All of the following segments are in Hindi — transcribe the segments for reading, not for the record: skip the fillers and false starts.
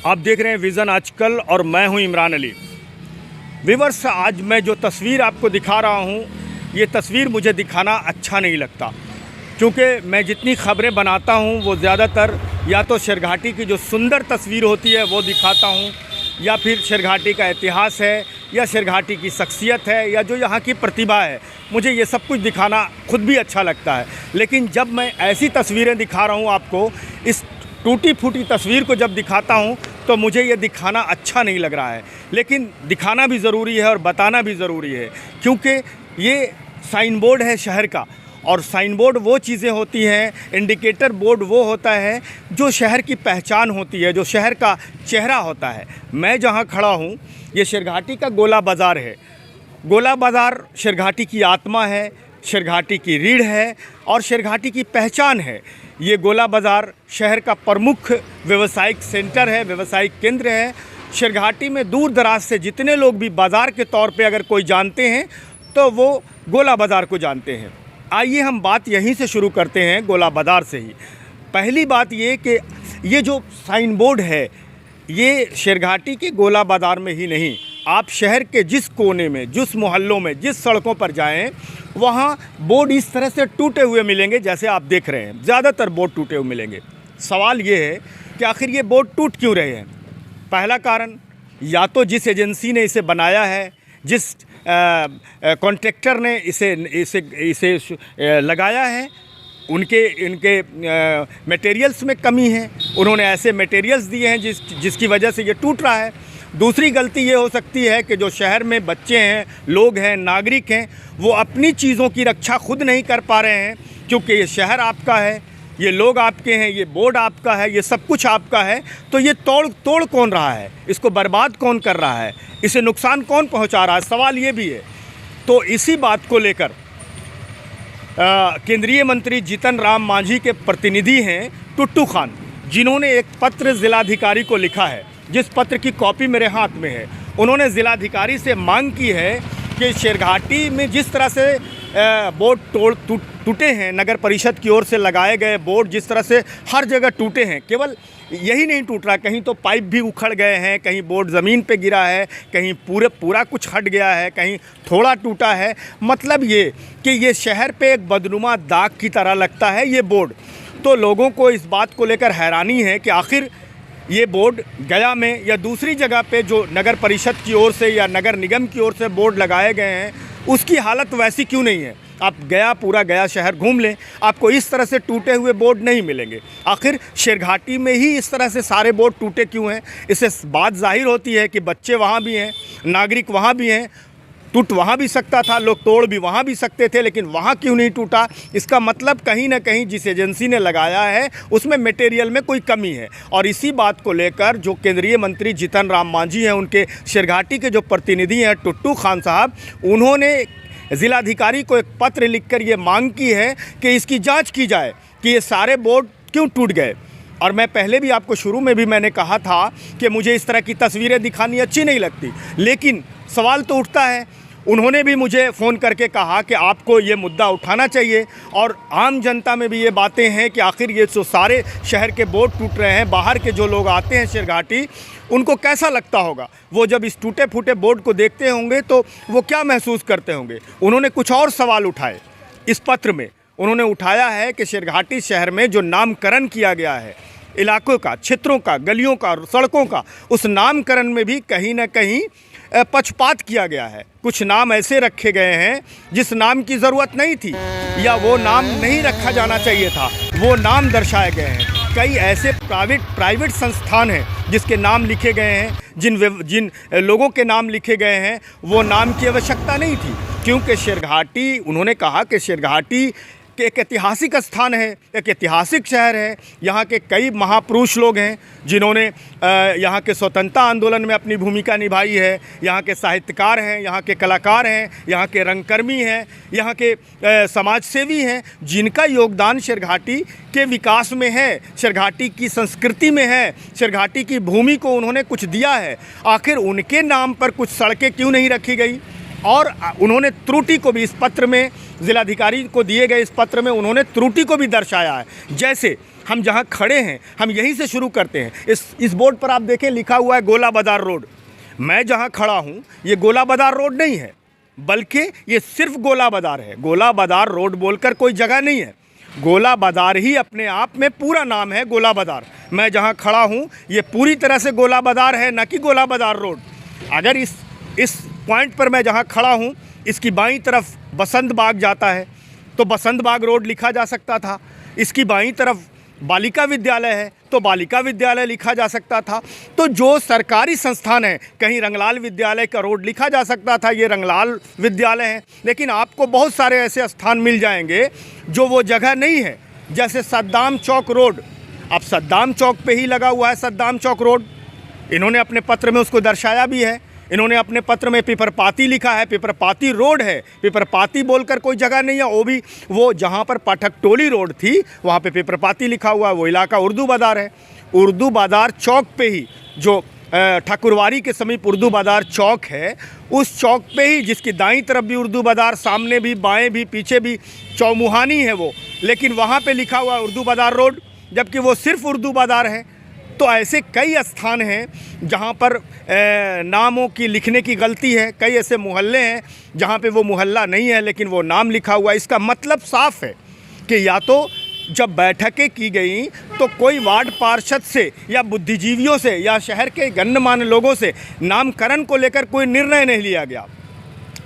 आप देख रहे हैं विज़न आजकल और मैं हूं इमरान अली। व्यूअर्स, आज मैं जो तस्वीर आपको दिखा रहा हूं, ये तस्वीर मुझे दिखाना अच्छा नहीं लगता, क्योंकि मैं जितनी ख़बरें बनाता हूं वो ज़्यादातर या तो शेरघाटी की जो सुंदर तस्वीर होती है वो दिखाता हूं, या फिर शेरघाटी का इतिहास है, या शेरघाटी की शख्सियत है, या जो यहाँ की प्रतिभा है। मुझे ये सब कुछ दिखाना खुद भी अच्छा लगता है, लेकिन जब मैं ऐसी तस्वीरें दिखा रहा हूँ आपको, इस टूटी फूटी तस्वीर को जब दिखाता हूँ तो मुझे ये दिखाना अच्छा नहीं लग रहा है। लेकिन दिखाना भी ज़रूरी है और बताना भी ज़रूरी है, क्योंकि ये साइन बोर्ड है शहर का, और साइन बोर्ड वो चीज़ें होती हैं, इंडिकेटर बोर्ड वो होता है जो शहर की पहचान होती है, जो शहर का चेहरा होता है। मैं जहाँ खड़ा हूँ ये शेरघाटी का गोला बाज़ार है। गोला बाज़ार शेरघाटी की आत्मा है, शेरघाटी की रीढ़ है और शेरघाटी की पहचान है। ये गोला बाज़ार शहर का प्रमुख व्यवसायिक सेंटर है, व्यवसायिक केंद्र है। शेरघाटी में दूर दराज से जितने लोग भी बाज़ार के तौर पे अगर कोई जानते हैं तो वो गोला बाज़ार को जानते हैं। आइए हम बात यहीं से शुरू करते हैं, गोला बाज़ार से ही। पहली बात ये कि ये जो साइन बोर्ड है ये शेरघाटी के गोला बाज़ार में ही नहीं, आप शहर के जिस कोने में, जिस मोहल्लों में, जिस सड़कों पर जाएं वहाँ बोर्ड इस तरह से टूटे हुए मिलेंगे जैसे आप देख रहे हैं। ज़्यादातर बोर्ड टूटे हुए मिलेंगे। सवाल ये है कि आखिर ये बोर्ड टूट क्यों रहे हैं। पहला कारण, या तो जिस एजेंसी ने इसे बनाया है, जिस कॉन्ट्रैक्टर ने इसे लगाया है, इनके मटेरियल्स में कमी है। उन्होंने ऐसे मटेरियल्स दिए हैं जिसकी वजह से ये टूट रहा है। दूसरी गलती ये हो सकती है कि जो शहर में बच्चे हैं, लोग हैं, नागरिक हैं, वो अपनी चीज़ों की रक्षा खुद नहीं कर पा रहे हैं, क्योंकि ये शहर आपका है, ये लोग आपके हैं, ये बोर्ड आपका है, ये सब कुछ आपका है। तो ये तोड़ कौन रहा है, इसको बर्बाद कौन कर रहा है, इसे नुकसान कौन पहुंचा रहा है, सवाल ये भी है। तो इसी बात को लेकर केंद्रीय मंत्री जीतन राम मांझी के प्रतिनिधि हैं टुट्टू खान, जिन्होंने एक पत्र ज़िलाधिकारी को लिखा है, जिस पत्र की कॉपी मेरे हाथ में है। उन्होंने ज़िलाधिकारी से मांग की है कि शेरघाटी में जिस तरह से बोर्ड टूटे हैं, नगर परिषद की ओर से लगाए गए बोर्ड जिस तरह से हर जगह टूटे हैं, केवल यही नहीं टूट रहा, कहीं तो पाइप भी उखड़ गए हैं, कहीं बोर्ड ज़मीन पे गिरा है, कहीं पूरा कुछ हट गया है, कहीं थोड़ा टूटा है। मतलब ये कि ये शहर पे एक बदनुमा दाग की तरह लगता है ये बोर्ड। तो लोगों को इस बात को लेकर हैरानी है कि आखिर ये बोर्ड गया में या दूसरी जगह पे जो नगर परिषद की ओर से या नगर निगम की ओर से बोर्ड लगाए गए हैं, उसकी हालत वैसी क्यों नहीं है। आप पूरा गया शहर घूम लें, आपको इस तरह से टूटे हुए बोर्ड नहीं मिलेंगे। आखिर शेरघाटी में ही इस तरह से सारे बोर्ड टूटे क्यों हैं। इससे बात जाहिर होती है कि बच्चे वहाँ भी हैं, नागरिक वहाँ भी हैं, टूट वहाँ भी सकता था, लोग तोड़ भी वहाँ भी सकते थे, लेकिन वहाँ क्यों नहीं टूटा। इसका मतलब कहीं ना कहीं जिस एजेंसी ने लगाया है उसमें मटेरियल में कोई कमी है। और इसी बात को लेकर जो केंद्रीय मंत्री जीतन राम मांझी हैं, उनके शेरघाटी के जो प्रतिनिधि हैं टुट्टू खान साहब, उन्होंने ज़िलाधिकारी को एक पत्र लिखकर ये मांग की है कि इसकी जाँच की जाए कि ये सारे बोर्ड क्यों टूट गए। और मैं पहले भी आपको शुरू में भी मैंने कहा था कि मुझे इस तरह की तस्वीरें दिखानी अच्छी नहीं लगती, लेकिन सवाल तो उठता है। उन्होंने भी मुझे फ़ोन करके कहा कि आपको ये मुद्दा उठाना चाहिए, और आम जनता में भी ये बातें हैं कि आखिर ये जो सारे शहर के बोर्ड टूट रहे हैं, बाहर के जो लोग आते हैं शेरघाटी, उनको कैसा लगता होगा। वो जब इस टूटे फूटे बोर्ड को देखते होंगे तो वो क्या महसूस करते होंगे। उन्होंने कुछ और सवाल उठाए इस पत्र में। उन्होंने उठाया है कि शेरघाटी शहर में जो नामकरण किया गया है इलाकों का, क्षेत्रों का, गलियों का, सड़कों का, उस नामकरण में भी कहीं ना कहीं पक्षपात किया गया है। कुछ नाम ऐसे रखे गए हैं जिस नाम की ज़रूरत नहीं थी, या वो नाम नहीं रखा जाना चाहिए था, वो नाम दर्शाए गए हैं। कई ऐसे प्राइवेट संस्थान हैं जिसके नाम लिखे गए हैं, जिन लोगों के नाम लिखे गए हैं वो नाम की आवश्यकता नहीं थी, क्योंकि शेरघाटी, उन्होंने कहा कि शेरघाटी कि एक ऐतिहासिक स्थान है, एक ऐतिहासिक शहर है। यहाँ के कई महापुरुष लोग हैं जिन्होंने यहाँ के स्वतंत्रता आंदोलन में अपनी भूमिका निभाई है। यहाँ के साहित्यकार हैं, यहाँ के कलाकार हैं, यहाँ के रंगकर्मी हैं, यहाँ के समाजसेवी हैं, जिनका योगदान शेरघाटी के विकास में है, शेरघाटी की संस्कृति में है, शेरघाटी की भूमि को उन्होंने कुछ दिया है। आखिर उनके नाम पर कुछ सड़कें क्यों नहीं रखी गई। और उन्होंने त्रुटि को भी इस पत्र में जिलाधिकारी को दिए गए इस पत्र में उन्होंने त्रुटि को भी दर्शाया है। जैसे हम जहां खड़े हैं, हम यहीं से शुरू करते हैं। इस बोर्ड पर आप देखें लिखा हुआ है गोला बाजार रोड। मैं जहां खड़ा हूं ये गोला बाजार रोड नहीं है, बल्कि ये सिर्फ गोला बाजार है। गोला बाजार रोड बोलकर कोई जगह नहीं है, गोला बाजार ही अपने आप में पूरा नाम है गोला बाजार। मैं जहां खड़ा हूं ये पूरी तरह से गोला बाजार है, न कि गोला बाजार रोड। अगर इस पॉइंट पर मैं जहां खड़ा हूं इसकी बाईं तरफ बसंत बाग जाता है तो बसंत बाग रोड लिखा जा सकता था। इसकी बाईं तरफ बालिका विद्यालय है तो बालिका विद्यालय लिखा जा सकता था। तो जो सरकारी संस्थान है, कहीं रंगलाल विद्यालय का रोड लिखा जा सकता था, ये रंगलाल विद्यालय है। लेकिन आपको बहुत सारे ऐसे स्थान मिल जाएंगे जो वो जगह नहीं है। जैसे सद्दाम चौक रोड, अब सद्दाम चौक पे ही लगा हुआ है सद्दाम चौक रोड। इन्होंने अपने पत्र में उसको दर्शाया भी है। इन्होंने अपने पत्र में पिपरपाती लिखा है, पिपरपाती रोड है। पिपरपाती बोलकर कोई जगह नहीं है, वो जहाँ पर पाठक टोली रोड थी वहाँ पे पिपरपाती लिखा हुआ है। वो इलाका उर्दू बाज़ार है। उर्दू बाज़ार चौक पे ही जो ठाकुरवारी के समीप उर्दू बाज़ार चौक है, उस चौक पे ही जिसकी दाईं तरफ भी उर्दू बाज़ार, सामने भी, बाएँ भी, पीछे भी चौमुहानी है वो, लेकिन वहाँ पर लिखा हुआ है उर्दू बाज़ार रोड, जबकि वो सिर्फ उर्दू बाज़ार है। तो ऐसे कई स्थान हैं जहाँ पर नामों की लिखने की गलती है। कई ऐसे मोहल्ले हैं जहाँ पे वो मोहल्ला नहीं है लेकिन वो नाम लिखा हुआ है। इसका मतलब साफ है कि या तो जब बैठकें की गई तो कोई वार्ड पार्षद से या बुद्धिजीवियों से या शहर के गण्यमान्य लोगों से नामकरण को लेकर कोई निर्णय नहीं लिया गया।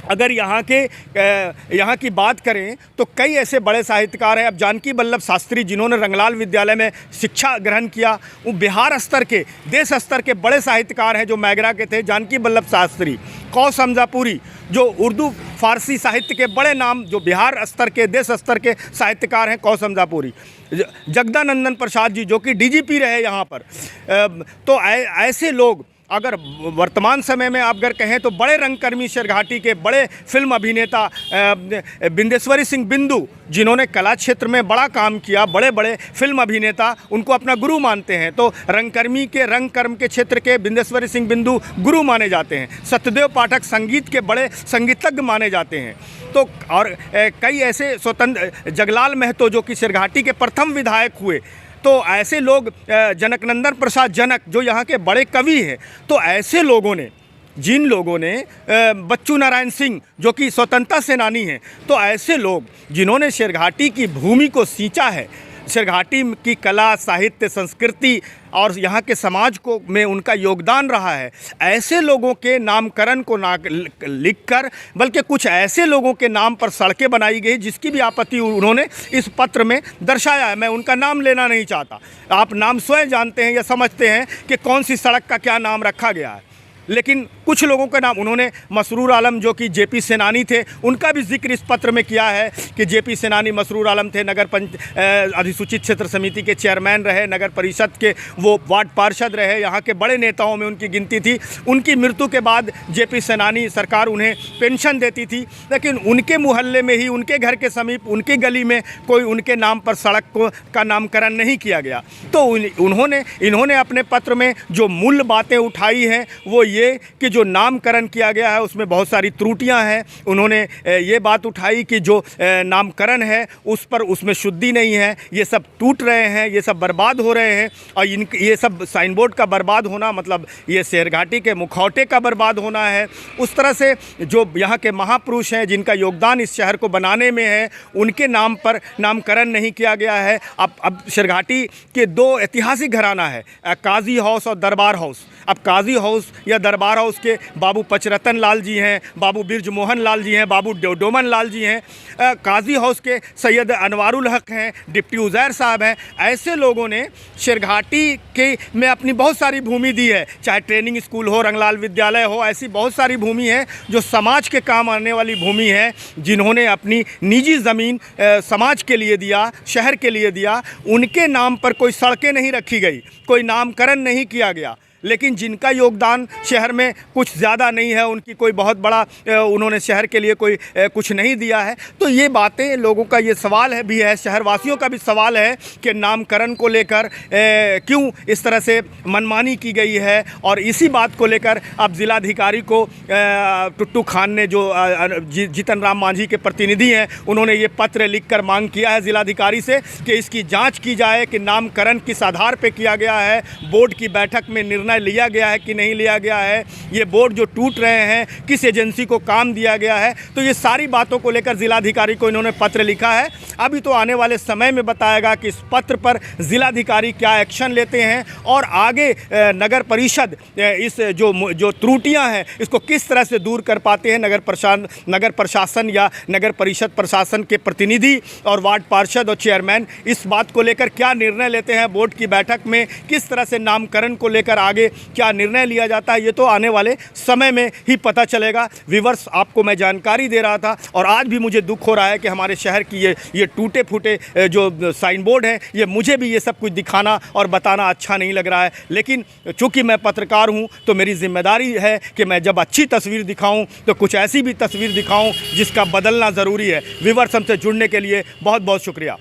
अगर यहाँ की बात करें तो कई ऐसे बड़े साहित्यकार हैं। अब जानकी वल्लभ शास्त्री जिन्होंने रंगलाल विद्यालय में शिक्षा ग्रहण किया, वो बिहार स्तर के, देश स्तर के बड़े साहित्यकार हैं जो मैगरा के थे। जानकी वल्लभ शास्त्री, कौस हमजापुरी जो उर्दू फारसी साहित्य के बड़े नाम, जो बिहार स्तर के, देश स्तर के साहित्यकार हैं, कौस हमजापुरी। जगदानंदन प्रसाद जी जो कि डीजीपी रहे यहाँ पर। तो ऐसे लोग अगर वर्तमान समय में आप अगर कहें तो बड़े रंगकर्मी शेरघाटी के बड़े फिल्म अभिनेता बिंदेश्वरी सिंह बिंदु जिन्होंने कला क्षेत्र में बड़ा काम किया, बड़े बड़े फिल्म अभिनेता उनको अपना गुरु मानते हैं। तो रंगकर्मी के, रंगकर्म के क्षेत्र के बिंदेश्वरी सिंह बिंदु गुरु माने जाते हैं। सत्यदेव पाठक संगीत के बड़े संगीतज्ञ माने जाते हैं। तो और कई ऐसे स्वतंत्र, जगलाल महतो जो कि शेरघाटी के प्रथम विधायक हुए, तो ऐसे लोग, जनकनंदन प्रसाद जनक जो यहाँ के बड़े कवि हैं। तो ऐसे लोगों ने, जिन लोगों ने, बच्चू नारायण सिंह जो कि स्वतंत्रता सेनानी हैं, तो ऐसे लोग जिन्होंने शेरघाटी की भूमि को सींचा है, शेरघाटी की कला, साहित्य, संस्कृति और यहाँ के समाज को में उनका योगदान रहा है, ऐसे लोगों के नामकरण को ना लिखकर बल्कि कुछ ऐसे लोगों के नाम पर सड़कें बनाई गई जिसकी भी आपत्ति उन्होंने इस पत्र में दर्शाया है। मैं उनका नाम लेना नहीं चाहता, आप नाम स्वयं जानते हैं या समझते हैं कि कौन सी सड़क का क्या नाम रखा गया है। लेकिन कुछ लोगों का नाम उन्होंने, मसरूर आलम जो कि जेपी सेनानी थे, उनका भी जिक्र इस पत्र में किया है कि जेपी सेनानी मसरूर आलम थे, अधिसूचित क्षेत्र समिति के चेयरमैन रहे, नगर परिषद के वो वार्ड पार्षद रहे, यहाँ के बड़े नेताओं में उनकी गिनती थी। उनकी मृत्यु के बाद जेपी सेनानी सरकार उन्हें पेंशन देती थी, लेकिन उनके मोहल्ले में ही, उनके घर के समीप, उनकी गली में कोई उनके नाम पर सड़क का नामकरण नहीं किया गया। तो इन्होंने अपने पत्र में जो मूल बातें उठाई हैं वो ये कि जो नामकरण किया गया है उसमें बहुत सारी त्रुटियां हैं। उन्होंने ये बात उठाई कि जो नामकरण है उसमें शुद्धि नहीं है, ये सब टूट रहे हैं, ये सब बर्बाद हो रहे हैं। और ये सब साइन बोर्ड का बर्बाद होना मतलब ये शेरघाटी के मुखौटे का बर्बाद होना है। उस तरह से जो यहाँ के महापुरुष हैं जिनका योगदान इस शहर को बनाने में है, उनके नाम पर नामकरण नहीं किया गया है। अब शेरघाटी के दो ऐतिहासिक घराना है, काजी हाउस और दरबार हाउस। अब काजी हाउस या दरबार हाउस के बाबू पचरतन लाल जी हैं, बाबू बिरज मोहन लाल जी हैं, बाबू डोमन लाल जी हैं। काजी हाउस के सैयद अनवारुल हक हैं, डिप्टी उज़ैर साहब हैं। ऐसे लोगों ने शेरघाटी के में अपनी बहुत सारी भूमि दी है, चाहे ट्रेनिंग स्कूल हो, रंगलाल विद्यालय हो, ऐसी बहुत सारी भूमि है जो समाज के काम आने वाली भूमि है, जिन्होंने अपनी निजी ज़मीन समाज के लिए दिया, शहर के लिए दिया। उनके नाम पर कोई सड़कें नहीं रखी गई, कोई नामकरण नहीं किया गया। लेकिन जिनका योगदान शहर में कुछ ज़्यादा नहीं है, उनकी कोई बहुत बड़ा उन्होंने शहर के लिए कोई कुछ नहीं दिया है। तो ये बातें लोगों का ये सवाल है भी है, शहरवासियों का भी सवाल है कि नामकरण को लेकर क्यों इस तरह से मनमानी की गई है। और इसी बात को लेकर अब ज़िलाधिकारी को टुट्टू खान ने, जो जीतन राम मांझी के प्रतिनिधि हैं, उन्होंने ये पत्र लिखकर मांग किया है ज़िलाधिकारी से कि इसकी जांच की जाए कि नामकरण किस आधार पे किया गया है, बोर्ड की बैठक में निर्णय लिया गया है कि नहीं लिया गया है, ये बोर्ड जो टूट रहे हैं किस एजेंसी को काम दिया गया है। तो ये सारी बातों को लेकर ज़िलाधिकारी को इन्होंने पत्र लिखा है। अभी तो आने वाले समय में बताएगा कि इस पत्र पर ज़िलाधिकारी क्या एक्शन लेते हैं और आगे नगर परिषद इस जो त्रुटियां हैं इसको किस तरह से दूर कर पाते हैं। नगर प्रशासन या नगर परिषद प्रशासन के प्रतिनिधि और वार्ड पार्षद और चेयरमैन इस बात को लेकर क्या निर्णय लेते हैं, बोर्ड की बैठक में किस तरह से नामकरण को लेकर आगे क्या निर्णय लिया जाता है, ये तो आने वाले समय में ही पता चलेगा। व्यूअर्स, आपको मैं जानकारी दे रहा था और आज भी मुझे दुख हो रहा है कि हमारे शहर की ये टूटे फूटे जो साइन बोर्ड है, ये मुझे भी ये सब कुछ दिखाना और बताना अच्छा नहीं लग रहा है। लेकिन चूँकि मैं पत्रकार हूँ तो मेरी जिम्मेदारी है कि मैं जब अच्छी तस्वीर दिखाऊँ तो कुछ ऐसी भी तस्वीर दिखाऊँ जिसका बदलना ज़रूरी है। व्यूअर्स, हमसे जुड़ने के लिए बहुत बहुत शुक्रिया।